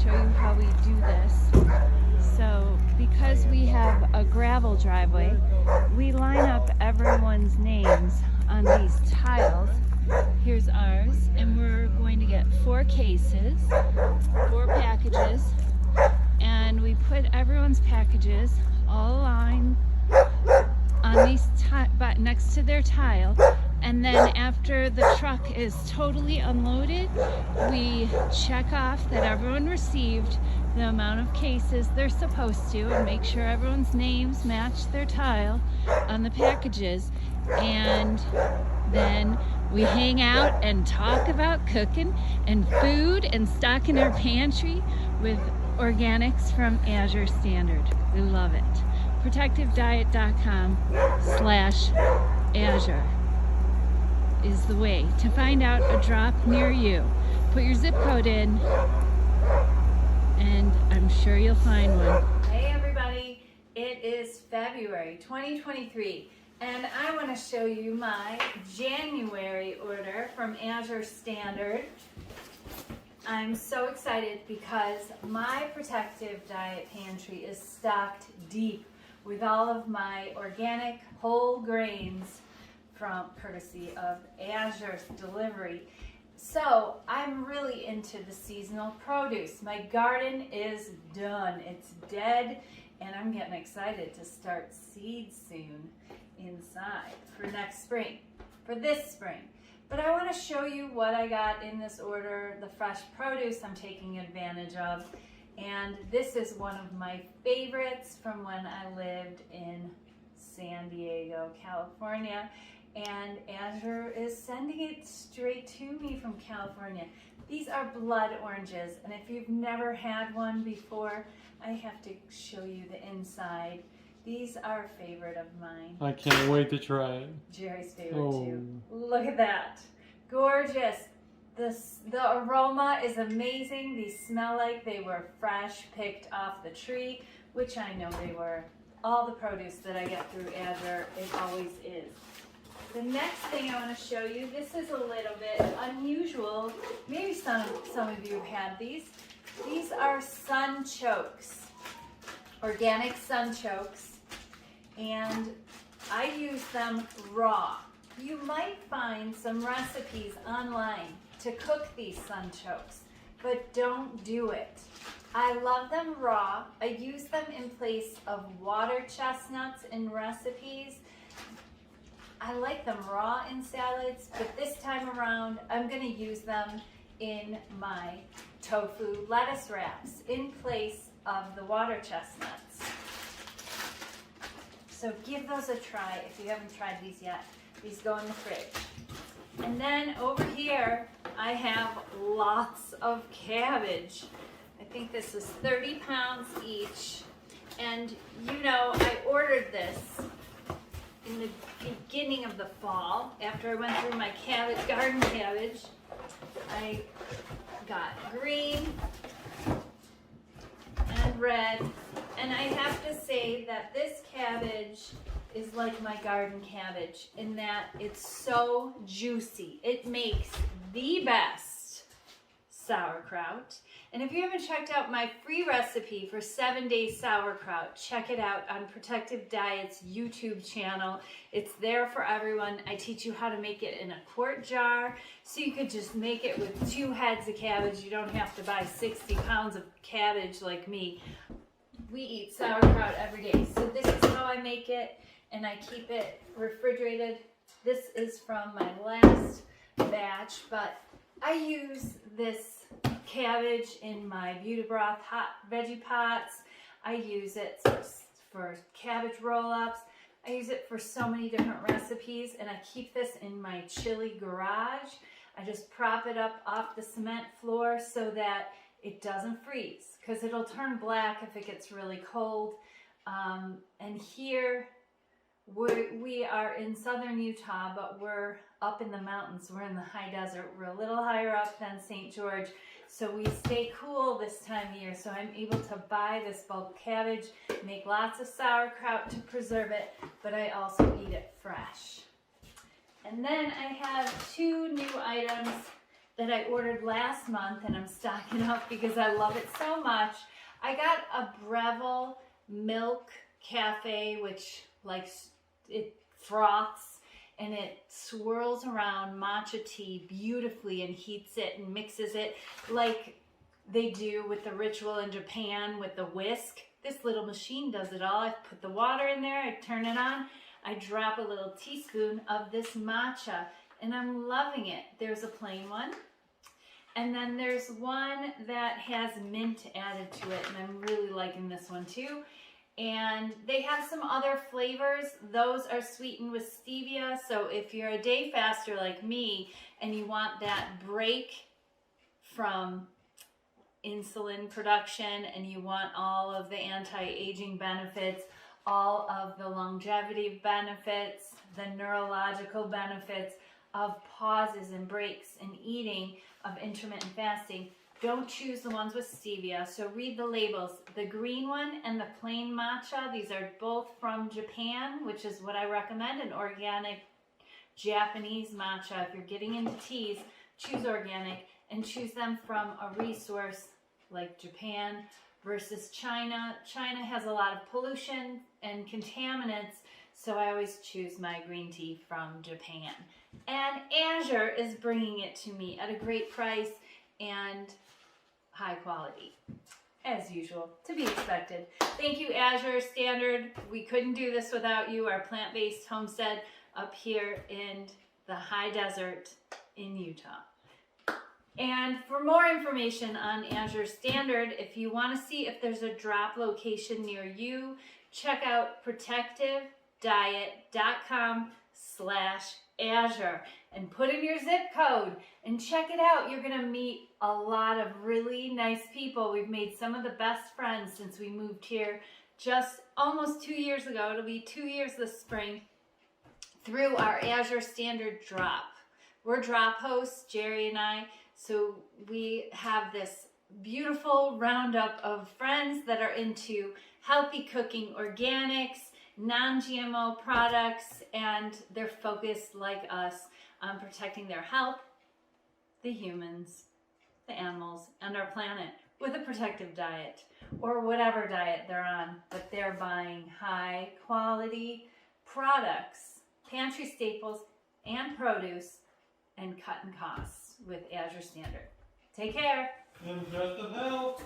show you how we do this. So because we have a gravel driveway, we line up everyone's names on these tiles. Here's ours, and we're going to get 4 cases, 4 packages, and we put everyone's packages all aligned on these next to their tile. And then after the truck is totally unloaded, we check off that everyone received the amount of cases they're supposed to and make sure everyone's names match their tile on the packages. And then we hang out and talk about cooking and food and stocking our pantry with organics from Azure Standard. We love it. ProtectiveDiet.com/Azure is the way to find out a drop near you. Put your zip code in and I'm sure you'll find one. Hey everybody, it is February 2023 and I want to show you my January order from Azure Standard. I'm so excited because my Protective Diet pantry is stocked deep with all of my organic whole grains from courtesy of Azure's delivery. So I'm really into the seasonal produce. My garden is done. It's dead and I'm getting excited to start seeds soon inside for next spring, for this spring. But I want to show you what I got in this order, the fresh produce I'm taking advantage of. And this is one of my favorites from when I lived in San Diego, California. And Azure is sending it straight to me from California. These are blood oranges, and if you've never had one before, I have to show you the inside. These are a favorite of mine. I can't wait to try it. Jerry's favorite too. Look at that. Gorgeous. The aroma is amazing. These smell like they were fresh, picked off the tree, which I know they were. All the produce that I get through Azure, it always is. The next thing I want to show you, this is a little bit unusual. Maybe some of you have had these. These are sunchokes, organic sunchokes, and I use them raw. You might find some recipes online to cook these sunchokes, but don't do it. I love them raw. I use them in place of water chestnuts in recipes. I like them raw in salads, but this time around, I'm going to use them in my tofu lettuce wraps in place of the water chestnuts. So give those a try if you haven't tried these yet. These go in the fridge. And then over here, I have lots of cabbage. I think this is 30 pounds each. And you know, I ordered this in the beginning of the fall, after I went through my garden cabbage. I got green and red, and I have to say that this cabbage is like my garden cabbage in that it's so juicy. It makes the best sauerkraut. And if you haven't checked out my free recipe for 7-day sauerkraut, check it out on Protective Diet's YouTube channel. It's there for everyone. I teach you how to make it in a quart jar, so you could just make it with 2 heads of cabbage. You don't have to buy 60 pounds of cabbage like me. We eat sauerkraut every day, so this is how I make it, and I keep it refrigerated. This is from my last batch, but I use this cabbage in my Beauty Broth hot veggie pots. I use it for cabbage roll-ups. I use it for so many different recipes, and I keep this in my chilly garage. I just prop it up off the cement floor so that it doesn't freeze, because it'll turn black if it gets really cold. And here we are in southern Utah, but we're up in the mountains. We're in the high desert. We're a little higher up than St. George, so we stay cool this time of year. So I'm able to buy this bulk cabbage, make lots of sauerkraut to preserve it, but I also eat it fresh. And then I have 2 new items that I ordered last month, and I'm stocking up because I love it so much. I got a Breville milk cafe, which like it froths and it swirls around matcha tea beautifully and heats it and mixes it like they do with the ritual in Japan with the whisk. This little machine does it all. I put the water in there, I turn it on, I drop a little teaspoon of this matcha, and I'm loving it. There's a plain one, and then there's one that has mint added to it, and I'm really liking this one too. And they have some other flavors. Those are sweetened with stevia, so if you're a day faster like me and you want that break from insulin production and you want all of the anti-aging benefits, all of the longevity benefits, the neurological benefits of pauses and breaks in eating, of intermittent fasting, don't choose the ones with stevia. So read the labels. The green one and the plain matcha, these are both from Japan, which is what I recommend, an organic Japanese matcha. If you're getting into teas, choose organic and choose them from a resource like Japan versus China. China has a lot of pollution and contaminants, so I always choose my green tea from Japan. And Azure is bringing it to me at a great price and high quality, as usual, to be expected. Thank you, Azure Standard. We couldn't do this without you, our plant-based homestead up here in the high desert in Utah. And for more information on Azure Standard, if you want to see if there's a drop location near you, check out protectivediet.com/Azure and put in your zip code and check it out. You're going to meet a lot of really nice people. We've made some of the best friends since we moved here just almost 2 years ago. It'll be 2 years this spring through our Azure Standard drop. We're drop hosts, Jerry and I, so we have this beautiful roundup of friends that are into healthy cooking, organics, non-GMO products, and they're focused like us on protecting their health, the humans, the animals, and our planet with a protective diet or whatever diet they're on, but they're buying high quality products, pantry staples, and produce, and cutting costs with Azure Standard. Take care. And just of health.